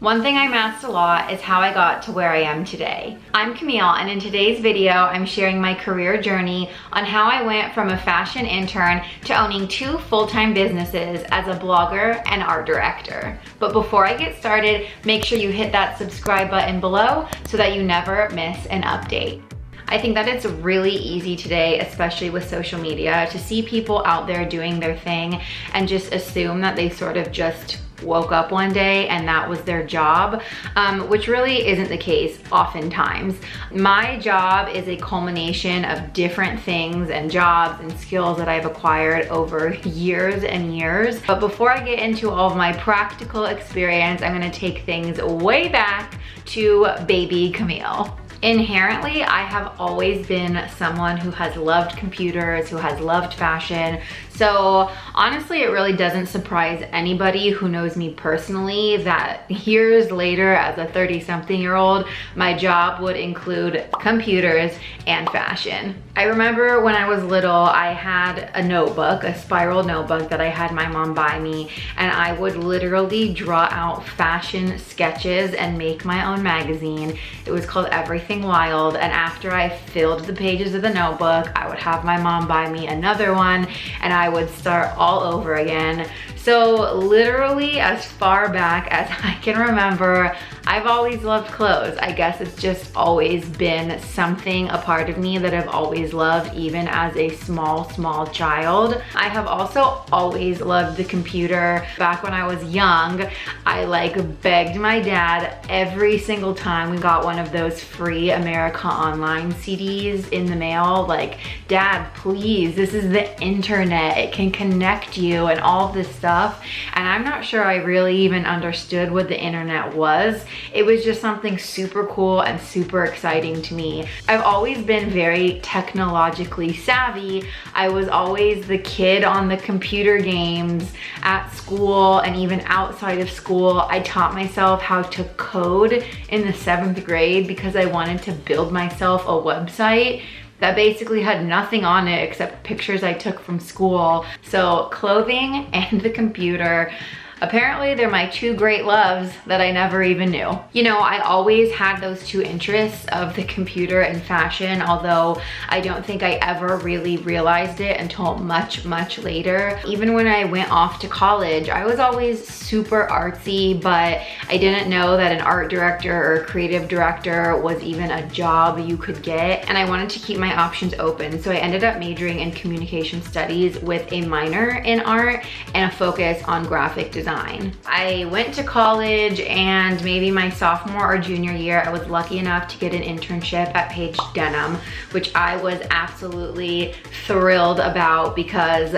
One thing I'm asked a lot is how I got to where I am today. I'm Camille, and in today's video, I'm sharing my career journey on how I went from a fashion intern to owning 2 full-time businesses as a blogger and art director. But before I get started, make sure you hit that subscribe button below so that you never miss an update. I think that it's really easy today, especially with social media, to see people out there doing their thing and just assume that they sort of just woke up one day and that was their job, which really isn't the case oftentimes. My job is a culmination of different things and jobs and skills that I've acquired over years and years. But before I get into all of my practical experience, I'm gonna take things way back to baby Camille. Inherently, I have always been someone who has loved computers, who has loved fashion. So honestly, it really doesn't surprise anybody who knows me personally that years later, as a 30-something-year-old, my job would include computers and fashion. I remember when I was little, I had a notebook, a spiral notebook that I had my mom buy me, and I would literally draw out fashion sketches and make my own magazine. It was called Everything Wild, and after I filled the pages of the notebook, I would have my mom buy me another one, and I would start all over again. So literally as far back as I can remember, I've always loved clothes. I guess it's just always been something, a part of me that I've always loved, even as a small child. I have also always loved the computer. Back when I was young, I begged my dad every single time we got one of those free America Online CDs in the mail, like, Dad, please, this is the internet. It can connect you and all of this stuff. And I'm not sure I really even understood what the internet was. It was just something super cool and super exciting to me. I've always been very technologically savvy. I was always the kid on the computer games at school and even outside of school. I taught myself how to code in the 7th grade because I wanted to build myself a website that basically had nothing on it except pictures I took from school. So clothing and the computer, apparently they're my 2 great loves that I never even knew. You know, I always had those 2 interests of the computer and fashion, although I don't think I ever really realized it until much later. Even when I went off to college, I was always super artsy, but I didn't know that an art director or a creative director was even a job you could get, and I wanted to keep my options open. So I ended up majoring in communication studies with a minor in art and a focus on graphic design. I went to college, and maybe my sophomore or junior year, I was lucky enough to get an internship at Denim, which I was absolutely thrilled about because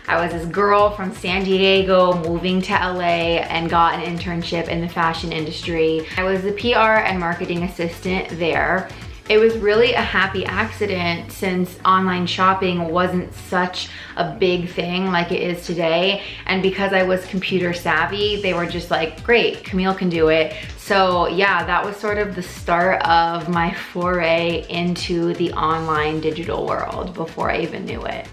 I was this girl from San Diego moving to LA and got an internship in the fashion industry. I was the PR and marketing assistant there. It was really a happy accident since online shopping wasn't such a big thing like it is today. And because I was computer savvy, they were just like, great, Camille can do it. So yeah, that was sort of the start of my foray into the online digital world before I even knew it.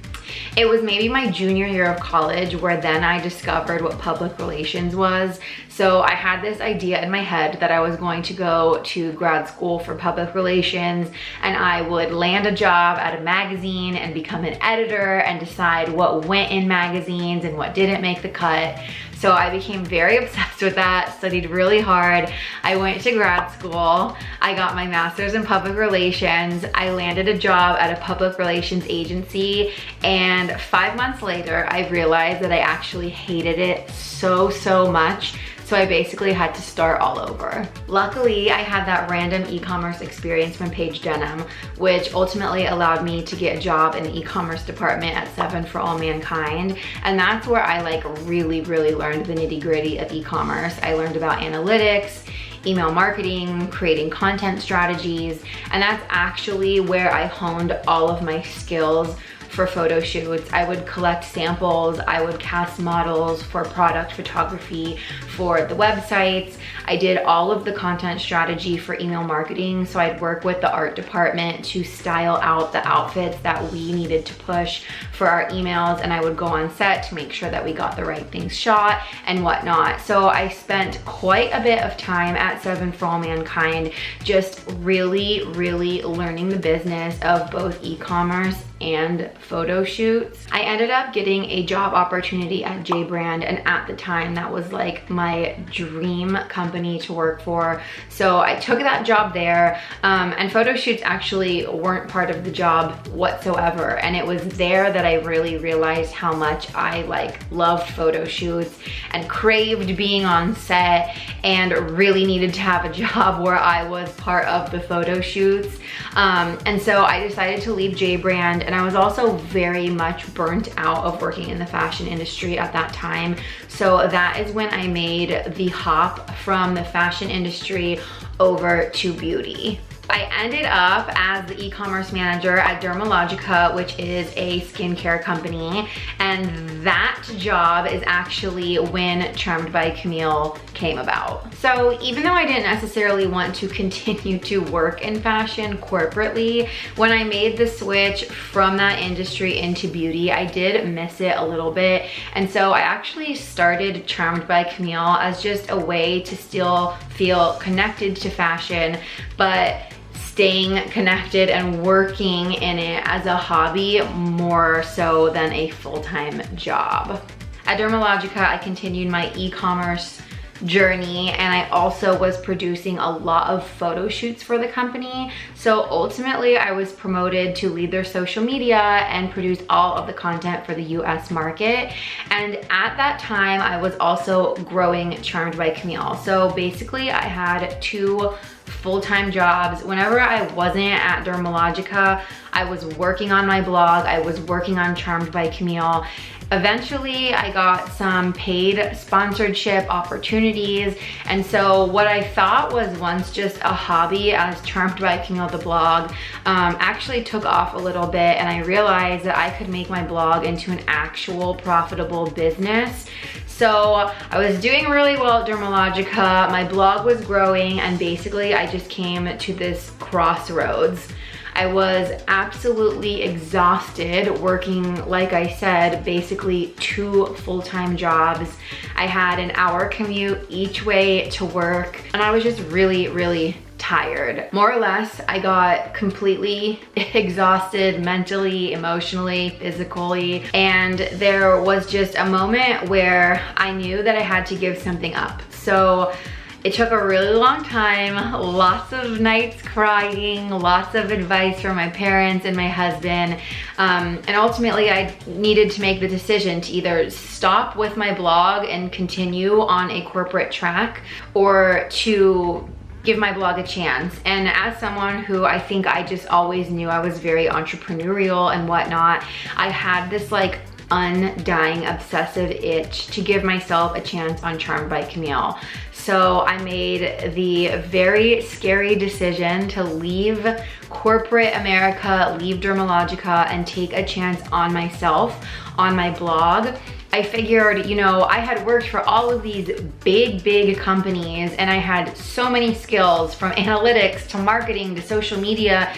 It was maybe my junior year of college where then I discovered what public relations was. So I had this idea in my head that I was going to go to grad school for public relations, and I would land a job at a magazine and become an editor and decide what went in magazines and what didn't make the cut. So I became very obsessed with that, studied really hard. I went to grad school. I got my master's in public relations. I landed a job at a public relations agency, and 5 months later, I realized that I actually hated it so much. So I basically had to start all over. Luckily, I had that random e-commerce experience from Denim, which ultimately allowed me to get a job in the e-commerce department at 7 for All Mankind. And that's where I really learned the nitty-gritty of e-commerce. I learned about analytics, email marketing, creating content strategies, and that's actually where I honed all of my skills for photo shoots. I would collect samples, I would cast models for product photography for the websites. I did all of the content strategy for email marketing, so I'd work with the art department to style out the outfits that we needed to push for our emails, and I would go on set to make sure that we got the right things shot and whatnot. So I spent quite a bit of time at Seven for All Mankind just really learning the business of both e-commerce and photo shoots. I ended up getting a job opportunity at J Brand, and at the time that was like my dream company to work for. So I took that job there, and photo shoots actually weren't part of the job whatsoever. And it was there that I really realized how much I loved photo shoots and craved being on set and really needed to have a job where I was part of the photo shoots. And so I decided to leave J Brand, and I was also very much burnt out of working in the fashion industry at that time. So that is when I made the hop from the fashion industry over to beauty. I ended up as the e-commerce manager at Dermalogica, which is a skincare company, and that job is actually when Charmed by Camille came about. So even though I didn't necessarily want to continue to work in fashion corporately, when I made the switch from that industry into beauty, I did miss it a little bit. And so I actually started Charmed by Camille as just a way to still feel connected to fashion, but staying connected and working in it as a hobby more so than a full-time job. At Dermalogica, I continued my e-commerce journey, and I also was producing a lot of photo shoots for the company. So ultimately I was promoted to lead their social media and produce all of the content for the US market. And at that time I was also growing Charmed by Camille. So basically I had 2 full-time jobs. Whenever I wasn't at Dermalogica, I was working on my blog, I was working on Charmed by Camille. Eventually I got some paid sponsorship opportunities, and so what I thought was once just a hobby as Charmed by Camille the blog actually took off a little bit, and I realized that I could make my blog into an actual profitable business. So I was doing really well at Dermalogica, my blog was growing, and basically I just came to this crossroads. I was absolutely exhausted working, like I said, basically 2 full-time jobs. I had an hour commute each way to work, and I was just really tired. More or less, I got completely exhausted mentally, emotionally, physically, and there was just a moment where I knew that I had to give something up. So it took a really long time, lots of nights crying, lots of advice from my parents and my husband, and ultimately I needed to make the decision to either stop with my blog and continue on a corporate track, or to give my blog a chance. And as someone who I think I just always knew I was very entrepreneurial and whatnot, I had this undying obsessive itch to give myself a chance on Charmed by Camille. So I made the very scary decision to leave corporate America, leave Dermalogica, and take a chance on myself, on my blog. I figured, you know, I had worked for all of these big companies, and I had so many skills from analytics to marketing to social media,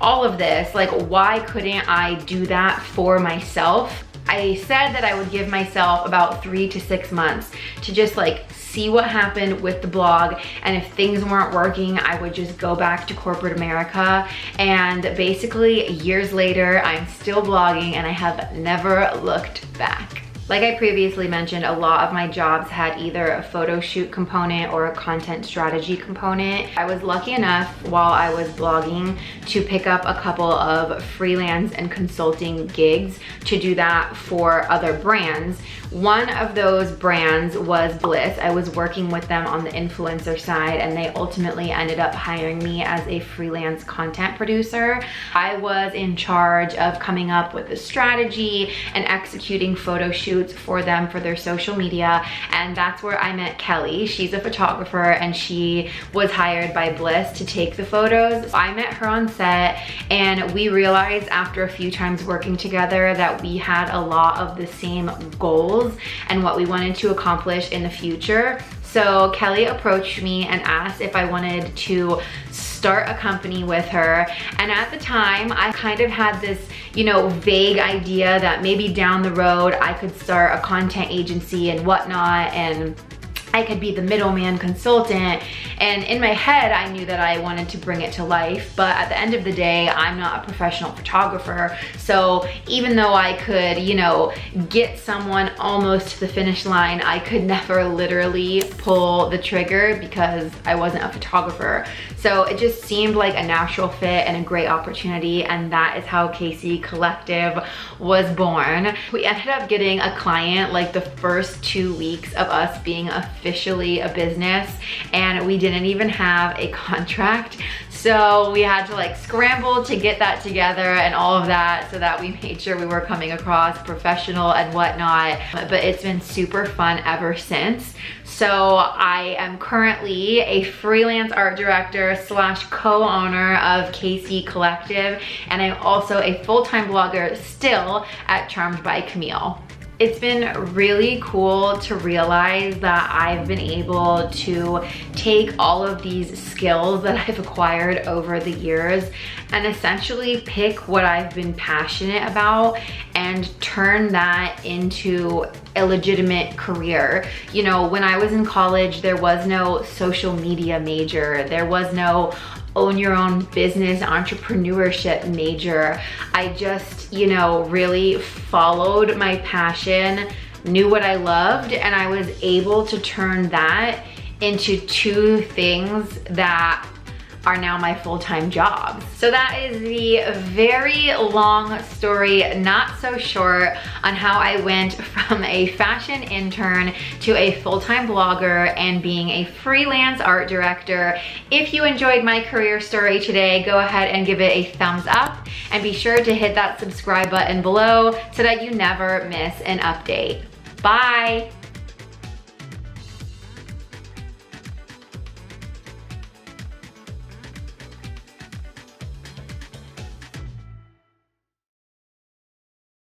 all of this. Why couldn't I do that for myself? I said that I would give myself about 3 to 6 months to just see what happened with the blog, and if things weren't working, I would just go back to corporate America. And basically years later, I'm still blogging, and I have never looked back. Like I previously mentioned, a lot of my jobs had either a photo shoot component or a content strategy component. I was lucky enough while I was blogging to pick up a couple of freelance and consulting gigs to do that for other brands. One of those brands was Bliss. I was working with them on the influencer side, and they ultimately ended up hiring me as a freelance content producer. I was in charge of coming up with the strategy and executing photo shoots shoots for them for their social media, and that's where I met Kelly. She's a photographer and she was hired by Bliss to take the photos. I met her on set and we realized after a few times working together that we had a lot of the same goals and what we wanted to accomplish in the future. So Kelly approached me and asked if I wanted to start a company with her. And at the time, I kind of had this, you know, vague idea that maybe down the road I could start a content agency and whatnot, and I could be the middleman consultant. And in my head, I knew that I wanted to bring it to life, but at the end of the day, I'm not a professional photographer. So even though I could, you know, get someone almost to the finish line, I could never literally pull the trigger because I wasn't a photographer. So it just seemed like a natural fit and a great opportunity, and that is how K+C Collective was born. We ended up getting a client like the first 2 weeks of us being officially a business, and we didn't even have a contract. So we had to like scramble to get that together and all of that so that we made sure we were coming across professional and whatnot. But it's been super fun ever since. So I am currently a freelance art director slash co-owner of K+C Collective, and I'm also a full-time blogger still at Charmed by Camille. It's been really cool to realize that I've been able to take all of these skills that I've acquired over the years and essentially pick what I've been passionate about and turn that into a legitimate career. You know, when I was in college, there was no social media major. There was no own your own business entrepreneurship major. I just, you know, really followed my passion, knew what I loved, and I was able to turn that into two things that are now my full-time jobs. So that is the very long story, not so short, on how I went from a fashion intern to a full-time blogger and being a freelance art director. If you enjoyed my career story today, go ahead and give it a thumbs up and be sure to hit that subscribe button below so that you never miss an update. Bye.